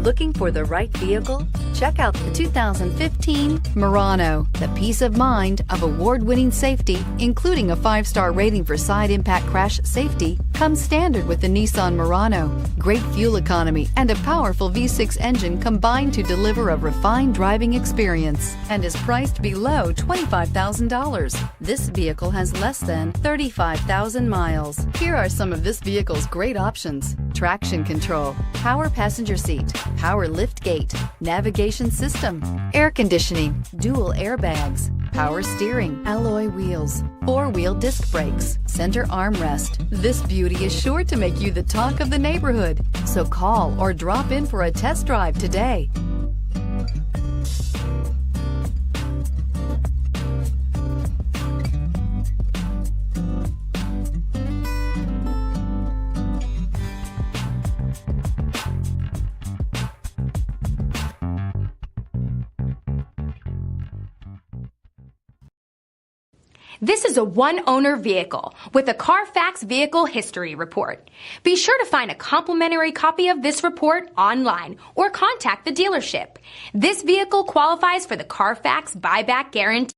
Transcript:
Looking for the right vehicle? Check out the 2015 Murano. The peace of mind of award-winning safety, including a 5-star rating for side impact crash safety, comes standard with the Nissan Murano. Great fuel economy and a powerful V6 engine combine to deliver a refined driving experience and is priced below $25,000. This vehicle has less than 35,000 miles. Here are some of this vehicle's great options: traction control, power passenger seat, power lift gate, navigation system, air conditioning, dual airbags, power steering, alloy wheels, 4-wheel disc brakes, center armrest. This beauty is sure to make you the talk of the neighborhood. So call or drop in for a test drive today. This is a one-owner vehicle with a Carfax Vehicle History Report. Be sure to find a complimentary copy of this report online or contact the dealership. This vehicle qualifies for the Carfax Buyback Guarantee.